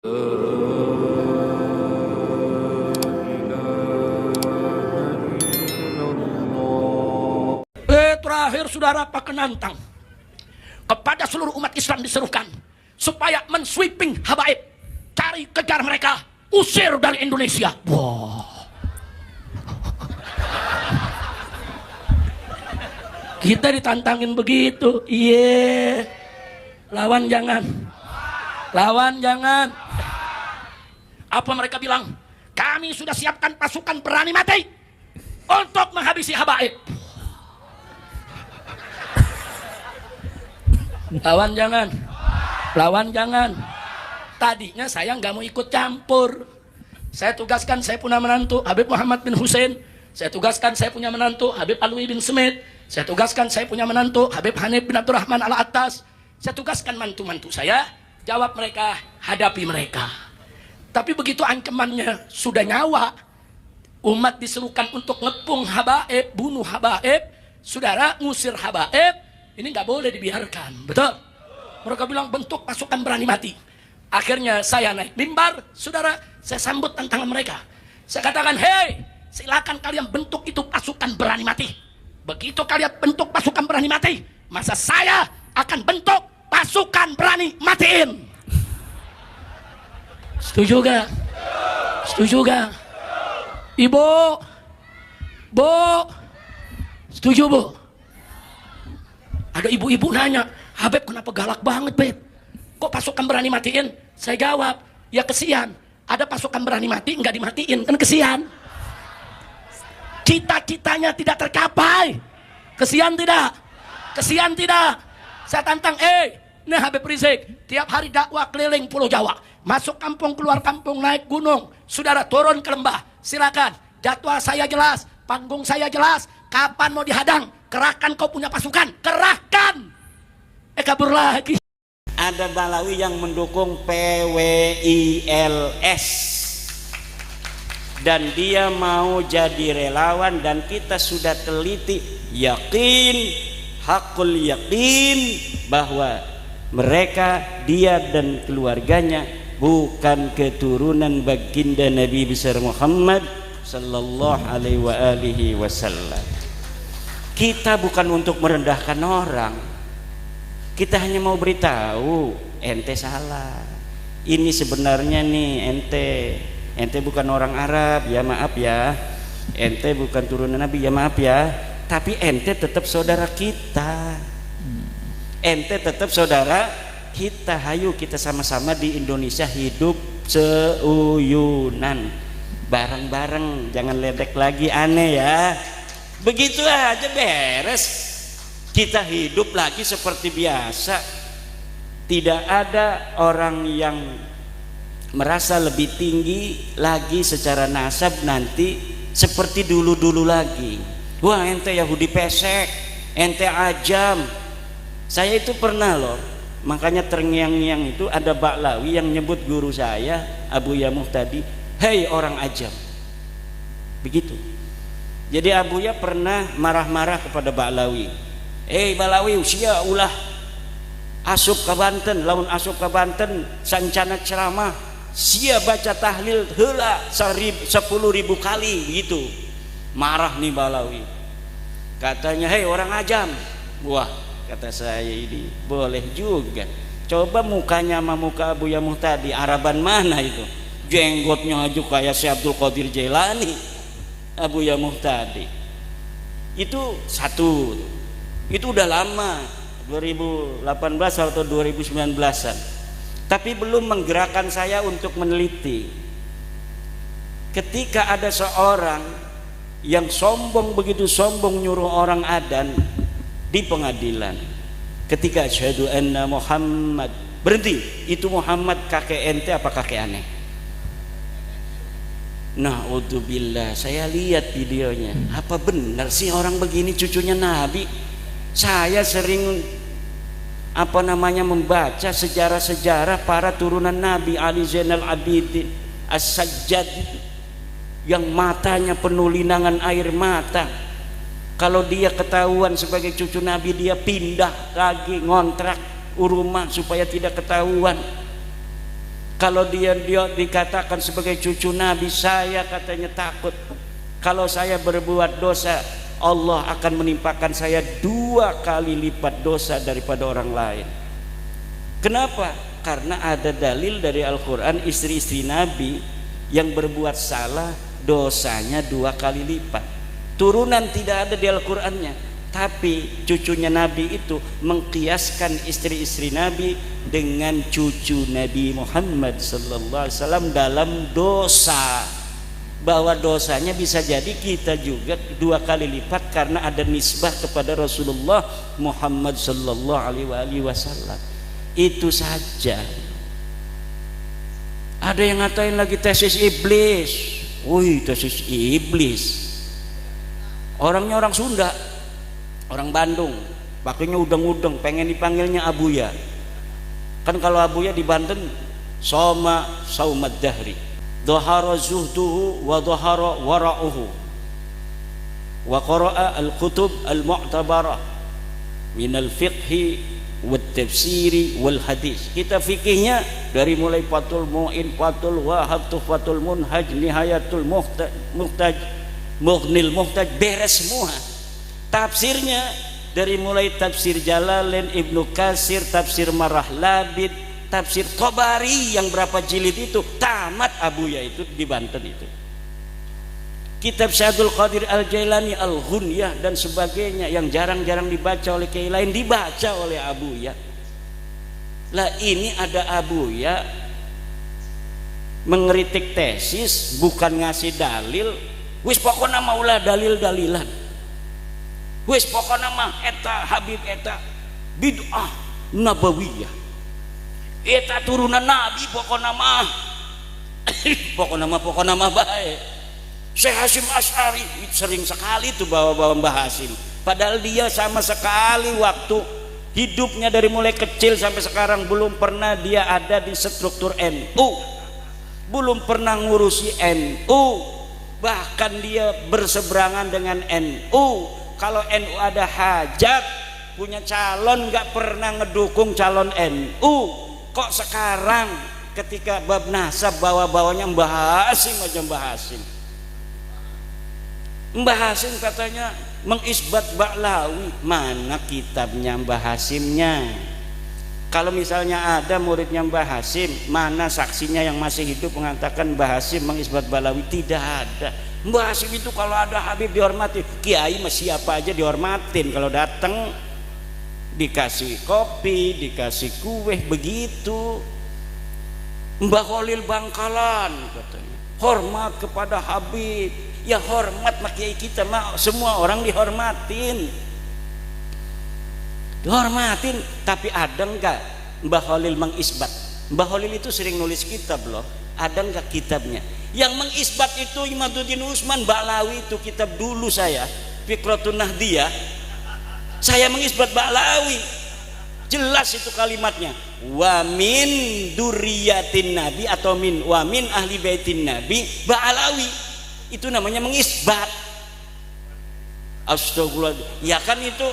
Terakhir saudara Pak Kenantang, kepada seluruh umat Islam diserukan supaya mensweeping habaib, cari kejar mereka, usir dari Indonesia. Wow. Kita ditantangin begitu. Iya. Lawan jangan. Lawan jangan. Apa mereka bilang? Kami sudah siapkan pasukan berani mati untuk menghabisi habaib. Lawan jangan. Lawan jangan. Tadinya saya nggak mau ikut campur. Saya tugaskan saya punya menantu Habib Muhammad bin Hussein. Saya tugaskan saya punya menantu Habib Alwi bin Smith. Saya tugaskan saya punya menantu Habib Hanif bin Abdurrahman Al-Attas. Saya tugaskan mantu-mantu saya, jawab mereka, hadapi mereka. Tapi begitu ancamannya sudah nyawa, umat diserukan untuk ngepung habaib, bunuh habaib, saudara ngusir habaib, ini nggak boleh dibiarkan, betul? Mereka bilang bentuk pasukan berani mati. Akhirnya saya naik mimbar, saudara, saya sambut tantangan mereka. Saya katakan, hei, silakan kalian bentuk itu pasukan berani mati. Begitu kalian bentuk pasukan berani mati, masa saya akan bentuk pasukan berani matiin. Setuju gak? Setuju gak? Ibu? Bu? Setuju bu? Ada ibu-ibu nanya, Habib kenapa galak banget Beb? Kok pasukan berani matiin? Saya jawab, ya kesian. Ada pasukan berani mati, nggak dimatiin, kan kesian. Cita-citanya tidak tercapai. Kesian tidak? Kesian tidak? Saya tantang, nah Habib Rizik tiap hari dakwah keliling Pulau Jawa, masuk kampung, keluar kampung, naik gunung, saudara turun ke lembah, silakan. Jadwal saya jelas, panggung saya jelas, kapan mau dihadang, kerahkan kau punya pasukan, kerahkan. Kabur lagi. Ada Balawi yang mendukung PWILS dan dia mau jadi relawan, dan kita sudah teliti, yakin, hakul yakin bahwa mereka, dia dan keluarganya bukan keturunan baginda Nabi besar Muhammad sallallahu alaihi wasallam. Kita bukan untuk merendahkan orang, kita hanya mau beritahu ente salah. Ini sebenarnya nih ente bukan orang Arab, ya maaf ya. Ente bukan turunan Nabi, ya maaf ya. Tapi ente tetap saudara kita. Ente tetap saudara kita. Hayu kita sama-sama di Indonesia hidup seuyunan, bareng-bareng, jangan ledek lagi, aneh ya. Begitu aja beres. Kita hidup lagi seperti biasa. Tidak ada orang yang merasa lebih tinggi lagi secara nasab nanti seperti dulu-dulu lagi. Wah ente Yahudi pesek, ente ajam. Saya itu pernah loh, makanya terngiang-ngiang itu ada Baklawi yang nyebut guru saya Abu Yamuh tadi, hei orang ajam. Begitu. Jadi Abu Ya pernah marah-marah kepada Baklawi. Hei Baklawi usia ulah asup ke Banten, laun asup ke Banten sancana ceramah, sia baca tahlil heula 10.000 kali gitu. Marah nih Balawi, katanya hei orang ajam. Wah kata saya, ini boleh juga, coba mukanya sama muka Abu Yamuh tadi, Araban mana itu, jenggotnya aja kayak si Abdul Qadir Jailani. Abu Yamuh tadi itu satu, itu udah lama, 2018 atau 2019an, tapi belum menggerakkan saya untuk meneliti. Ketika ada seorang yang sombong, begitu sombong nyuruh orang adzan di pengadilan, ketika asyhadu anna Muhammad, berhenti, itu Muhammad kakek ente apa kakek aneh? Na'udzubillah, saya lihat videonya, apa benar sih orang begini cucunya Nabi? Saya sering membaca sejarah-sejarah para turunan Nabi, Ali Zainal Abidin As-Sajjad yang matanya penuh linangan air mata. Kalau dia ketahuan sebagai cucu Nabi, dia pindah lagi ngontrak rumah supaya tidak ketahuan. Kalau dia dikatakan sebagai cucu Nabi, saya katanya takut kalau saya berbuat dosa, Allah akan menimpakan saya 2 kali lipat dosa daripada orang lain. Kenapa? Karena ada dalil dari Al-Quran, istri-istri Nabi yang berbuat salah dosanya 2 kali lipat. Turunan tidak ada di Al-Qurannya, tapi cucunya Nabi itu mengkiaskan istri-istri Nabi dengan cucu Nabi Muhammad sallallahu alaihi wasallam dalam dosa, bahwa dosanya bisa jadi kita juga 2 kali lipat karena ada nisbah kepada Rasulullah Muhammad sallallahu alaihi wasallam. Itu saja. Ada yang ngatain lagi tesis iblis. Wih, tesis iblis. Orangnya orang Sunda, orang Bandung, pakainya udeng-udeng, pengen dipanggilnya Abuya. Kan kalau Abuya di Banten Soma Saumad Dahri, dhahara zuhduhu wa dhahara wara'uhu wa qara'a al-kutub al-mu'tabarah min al-fiqhi wal tafsiri wal hadis. Kita fikihnya dari mulai Fathul Mu'in, Fathul Wahab, Tuhfatul Munhaj, Nihayatul Muhtaj, Mughnil Muhtaj, beres semua. Tafsirnya dari mulai tafsir Jalalain, Ibnu Katsir, tafsir Marah Labid, tafsir Tabari yang berapa jilid itu tamat Abuya itu di Banten itu. Kitab Syadul Qadir Al-Jailani, Al-Ghunyah dan sebagainya yang jarang-jarang dibaca oleh kiai lain dibaca oleh Abuya. Lah ini ada Abuya mengkritik tesis bukan ngasih dalil, wis pokokna maulah dalil-dalilan. Wis pokokna mah eta Habib eta bid'ah nabawiyah. Eta turunan Nabi pokokna mah pokokna mah baik. Syekh Hasyim Asy'ari sering sekali tuh bawa-bawa Mbah Hasyim, padahal dia sama sekali waktu hidupnya dari mulai kecil sampai sekarang belum pernah dia ada di struktur NU, belum pernah ngurusi NU, bahkan dia berseberangan dengan NU. Kalau NU ada hajat punya calon nggak pernah ngedukung calon NU. Kok sekarang ketika bab nasab bawa-bawanya Mbah Hasyim aja Mbah Hasyim. Mbah Hasyim katanya mengisbat Ba'lawi, mana kitabnya Mbah Hasyimnya? Kalau misalnya ada muridnya Mbah Hasyim, mana saksinya yang masih hidup mengatakan Mbah Hasyim mengisbat Ba'lawi? Tidak ada. Mbah Hasyim itu kalau ada Habib dihormati, kiai mah siapa aja dihormatin, kalau datang dikasih kopi, dikasih kue, begitu. Mbah Khalil Bangkalan katanya hormat kepada Habib. Ya hormat mak kiai kita mah semua orang dihormatin, tapi ada enggak Mbah Khalil mengisbat? Mbah Khalil itu sering nulis kitab loh, ada enggak kitabnya? Yang mengisbat itu Imaduddin Utsman Ba'lawi, itu kitab dulu saya Fikratun Nahdiyah, saya mengisbat Ba'lawi, jelas itu kalimatnya, wa min duriyatin nabi atau wa min ahli baitin nabi Ba'lawi. Itu namanya mengisbat. Astagfirullah. Ya kan itu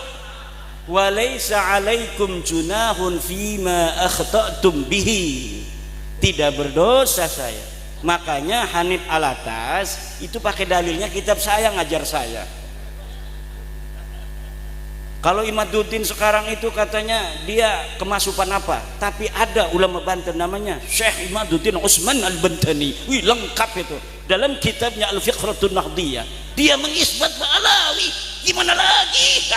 walaisa alaikum junahun fima akhta'tum bihi. Tidak berdosa saya. Makanya Hanif Alatas itu pakai dalilnya kitab saya, ngajar saya. Kalau Imaduddin sekarang itu katanya dia kemasukan apa, tapi ada ulama Banten namanya Syekh Imaduddin Utsman Al-Bantani. Wih, lengkap itu dalam kitabnya Al-Fiqratun Nahdiyah, dia mengisbat Ba'lawi. Gimana lagi?